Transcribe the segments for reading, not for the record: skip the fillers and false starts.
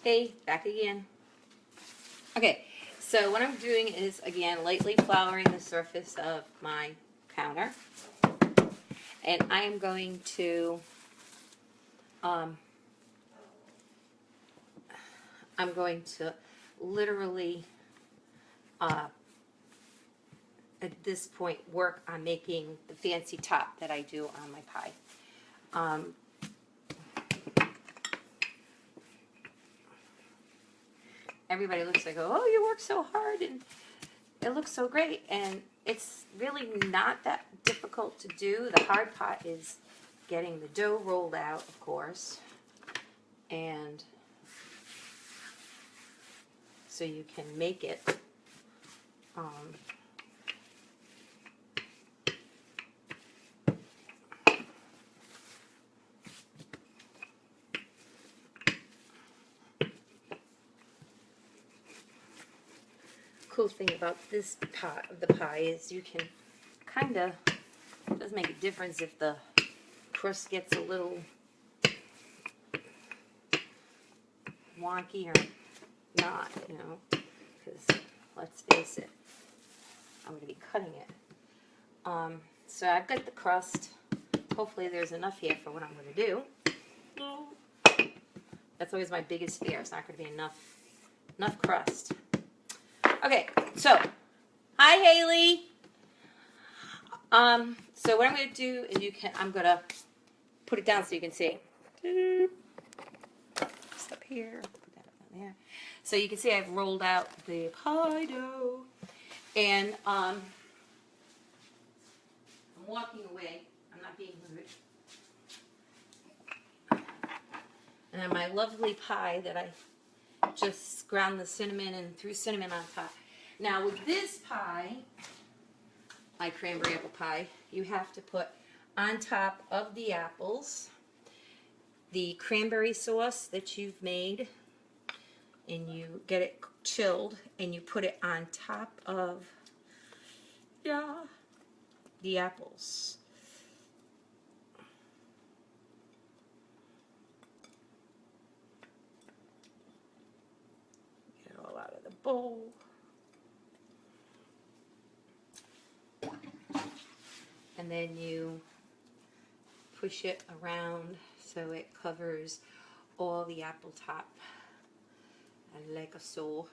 Hey, back again. Okay, so what I'm doing is, again, lightly flouring the surface of my counter. And I am going to, literally, at this point, work on making the fancy top that I do on my pie. Everybody looks like, oh, you work so hard and it looks so great. And it's really not that difficult to do. The hard part is getting the dough rolled out, of course. And so you can make it. Cool thing about this part of the pie is you can kind of, it doesn't make a difference if the crust gets a little wonky or not, you know, because let's face it, I'm going to be cutting it. So I've got the crust. Hopefully there's enough here for what I'm going to do. That's always my biggest fear. It's not going to be enough crust. Okay, so hi Haley. So what I'm going to do is I'm going to put it down so you can see. Just up here. Put that up on there. So you can see I've rolled out the pie dough, and I'm walking away. I'm not being rude. And then my lovely pie that I just ground the cinnamon and threw cinnamon on top. Now with this pie, my cranberry apple pie, you have to put on top of the apples the cranberry sauce that you've made, and you get it chilled, and you put it on top of the apples. Get it all out of the bowl. And then you push it around so it covers all the apple top. I like so.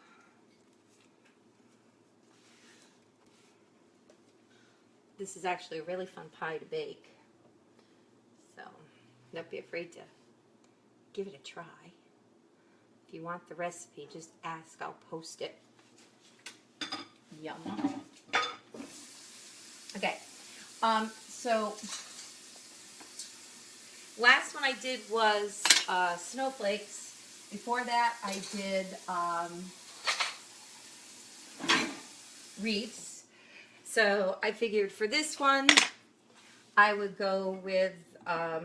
This is actually a really fun pie to bake. So don't be afraid to give it a try. If you want the recipe, just ask. I'll post it. Yum. Okay. So last one I did was snowflakes. Before that I did wreaths. So I figured for this one I would go with, I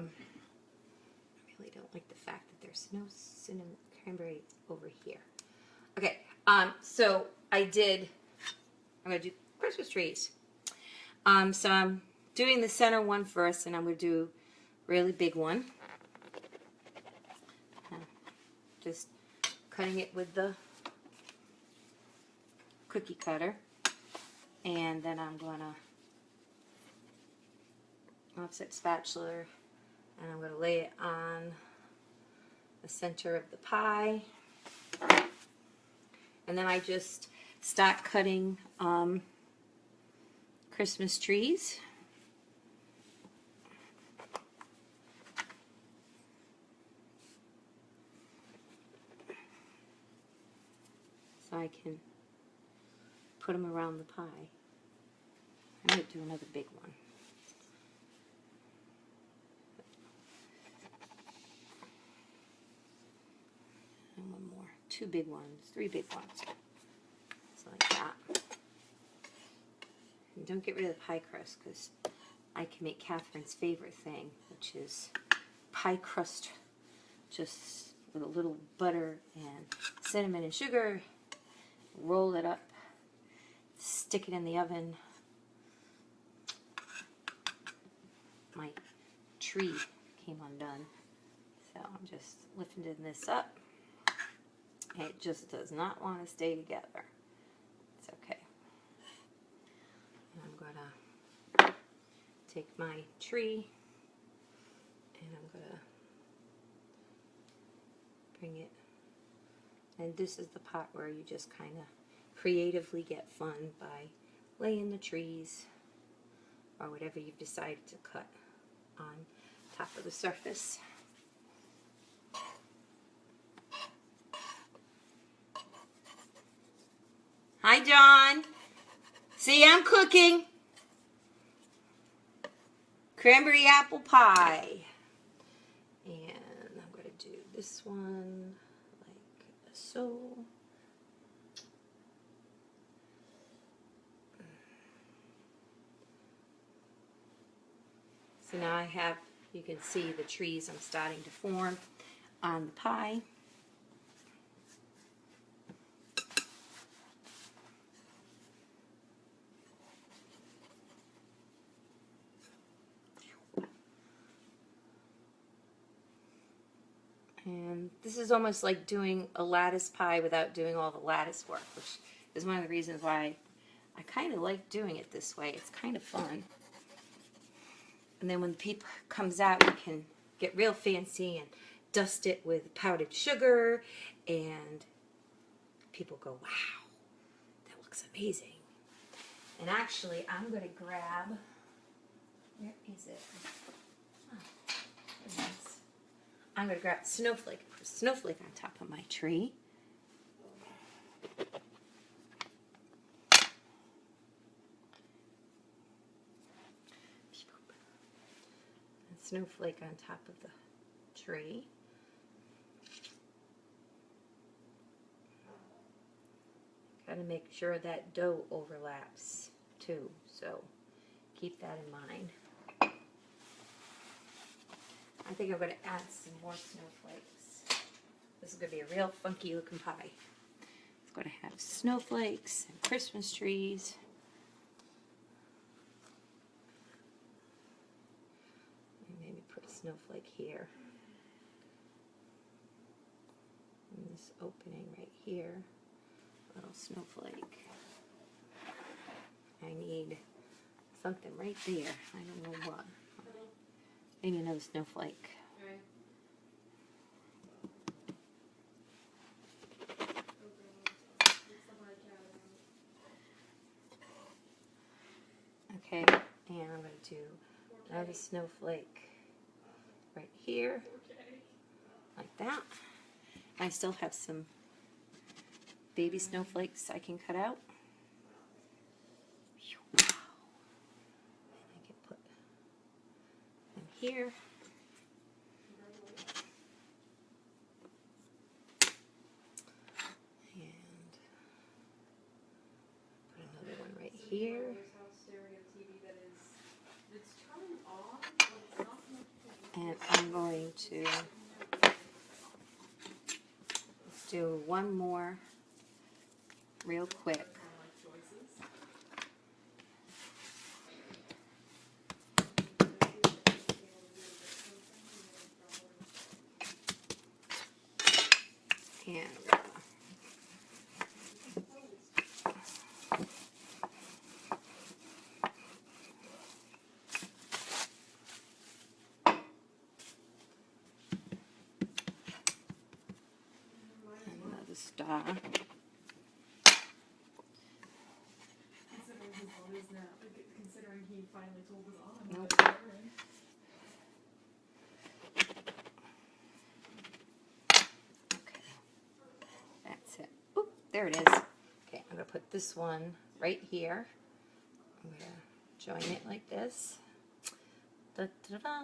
really don't like the fact that there's no cinnamon cranberry over here. Okay, so I'm going to do Christmas trees. So I'm doing the center one first, and I'm going to do a really big one. Just cutting it with the cookie cutter. And then I'm going to offset spatula, and I'm going to lay it on the center of the pie. And then I just start cutting Christmas trees. So I can put them around the pie. I might do another big one. And one more. 2 big ones. 3 big ones. So like that. And don't get rid of the pie crust, because I can make Catherine's favorite thing, which is pie crust just with a little butter and cinnamon and sugar. Roll it up. Stick it in the oven. My tree came undone, so I'm just lifting this up. It just does not want to stay together. It's okay. And I'm going to take my tree and I'm going to bring it. And this is the pot where you just kind of creatively get fun by laying the trees or whatever you've decided to cut on top of the surface. Hi, John. See, I'm cooking cranberry apple pie. And I'm going to do this one like so. So now I have, you can see the trees I'm starting to form on the pie. And this is almost like doing a lattice pie without doing all the lattice work, which is one of the reasons why I kind of like doing it this way. It's kind of fun. And then when the peep comes out, you can get real fancy and dust it with powdered sugar, and people go, wow, that looks amazing. And actually, I'm going to grab, where is it? Oh, there it is. I'm going to grab snowflake, put a snowflake on top of my tree. Snowflake on top of the tree. Got to make sure that dough overlaps too, so keep that in mind. I think I'm going to add some more snowflakes. This is going to be a real funky looking pie. It's going to have snowflakes and Christmas trees. Maybe put a snowflake here. And this opening right here. Little snowflake. I need something right there. I don't know what. Maybe another snowflake. Okay, and I'm going to do another snowflake right here, like that. I still have some baby snowflakes I can cut out. Wow. And I can put them here. And put another one right here. And I'm going to do one more real quick. And another star. Considering he finally told his aunt. Nope. Okay. That's it. Oop, there it is. Okay, I'm going to put this one right here. I'm going to join it like this. Da-da-da.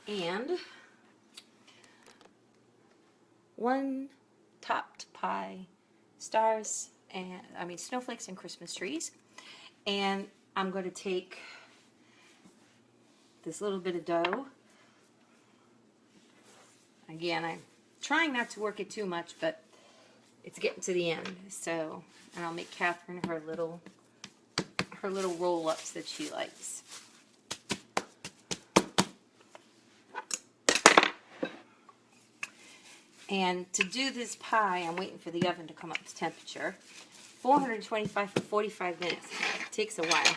And one topped pie, stars, and snowflakes and Christmas trees. And I'm going to take this little bit of dough. Again, I'm trying not to work it too much, but it's getting to the end. So, and I'll make Catherine her little roll-ups that she likes. And to do this pie, I'm waiting for the oven to come up to temperature. 425 for 45 minutes. It takes a while.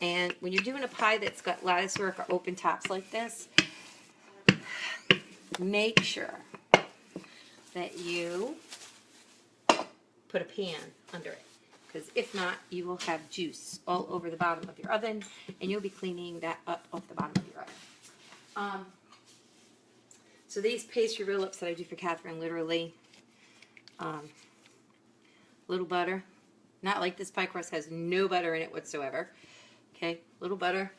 And when you're doing a pie that's got lattice work or open tops like this, make sure that you put a pan under it. Because if not, you will have juice all over the bottom of your oven, and you'll be cleaning that up off the bottom of your oven. So these pastry roll-ups that I do for Catherine, literally, little butter. Not like this pie crust has no butter in it whatsoever. Okay, little butter.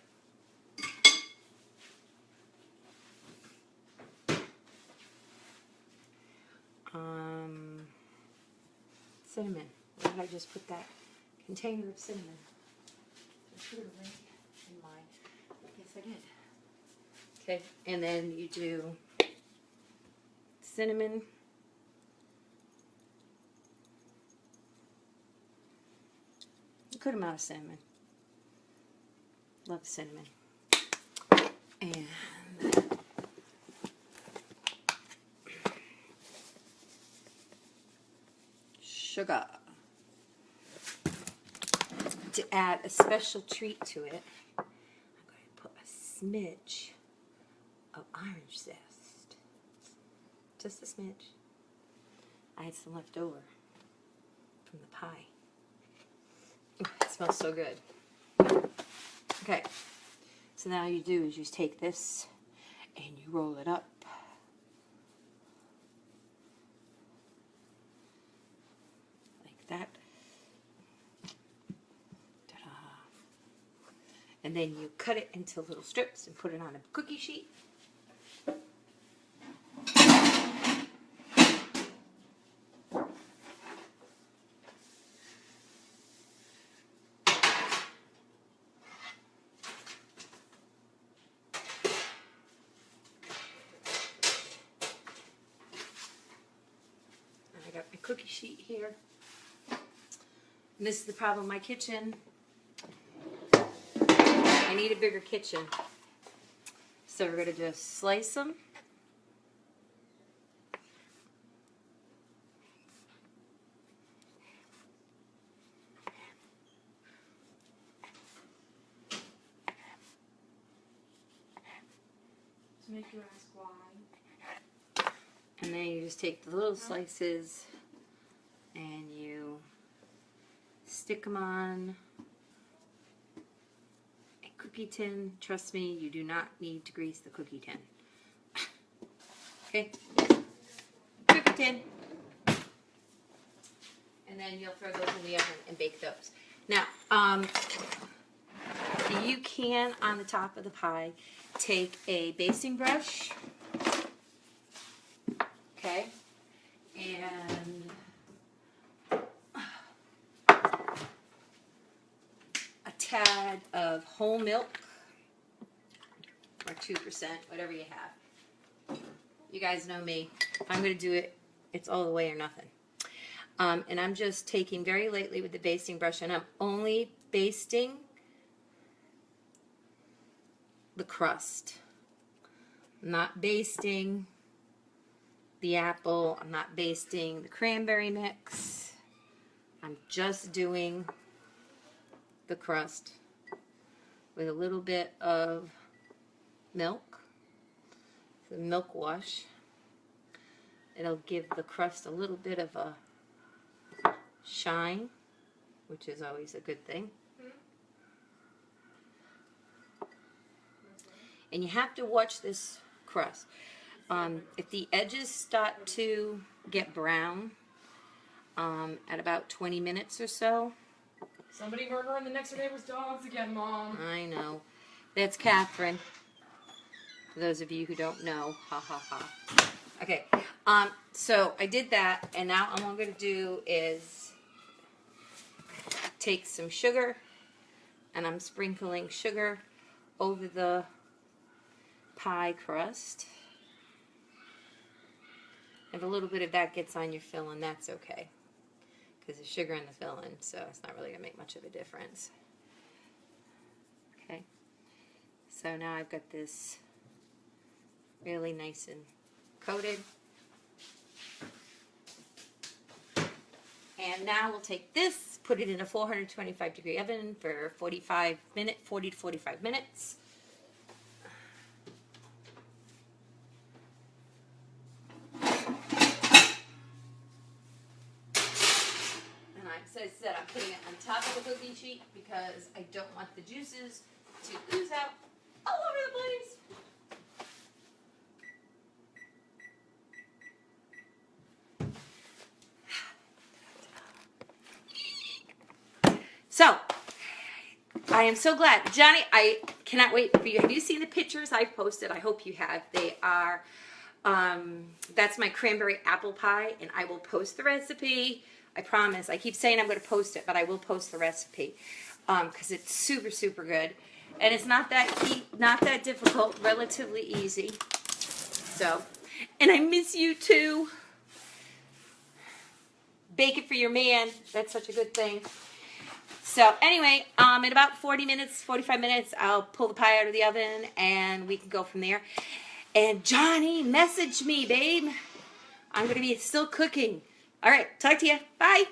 Cinnamon. Where did I just put that container of cinnamon? I put it right in mine. Yes, I did. Okay, and then you do cinnamon. A good amount of cinnamon. Love cinnamon. And sugar. To add a special treat to it, I'm going to put a smidge of orange zest. Just a smidge. I had some left over from the pie. It smells so good. Okay, so now you do is you take this and you roll it up. Like that. Ta-da. And then you cut it into little strips and put it on a cookie sheet. I got my cookie sheet here. And this is the problem in my kitchen. I need a bigger kitchen. So we're going to just slice them. To make you ask why. And then you just take the little slices and you stick them on a cookie tin. Trust me, you do not need to grease the cookie tin. Okay? Cookie tin. And then you'll throw those in the oven and bake those. Now, you can, on the top of the pie, take a basting brush. Okay? And a tad of whole milk, or 2%, whatever you have. You guys know me. If I'm going to do it, it's all the way or nothing. And I'm just taking very lightly with the basting brush, and I'm only basting the crust. I'm not basting the apple. I'm not basting the cranberry mix. I'm just doing the crust with a little bit of milk, the milk wash. It'll give the crust a little bit of a shine, which is always a good thing. And you have to watch this crust. If the edges start to get brown at about 20 minutes or so. Somebody murdering the next door neighbor's dogs again, Mom. I know. That's Catherine. For those of you who don't know. Ha ha ha. Okay. So I did that, and now all I'm going to do is take some sugar, and I'm sprinkling sugar over the pie crust. If a little bit of that gets on your filling, that's okay. Because there's sugar in the filling, so it's not really going to make much of a difference. Okay. So now I've got this really nice and coated. And now we'll take this, put it in a 425 degree oven for 40 to 45 minutes. So I said I'm putting it on top of the cookie sheet because I don't want the juices to ooze out all over the place. So, I am so glad. Johnny, I cannot wait for you. Have you seen the pictures I've posted? I hope you have. They are, that's my cranberry apple pie, and I will post the recipe. I promise. I keep saying I'm going to post it, but I will post the recipe because it's super, super good. And it's not that difficult, relatively easy. So, and I miss you too. Bake it for your man. That's such a good thing. So anyway, in about 45 minutes, I'll pull the pie out of the oven and we can go from there. And Johnny, message me, babe. I'm going to be still cooking. All right, talk to you. Bye.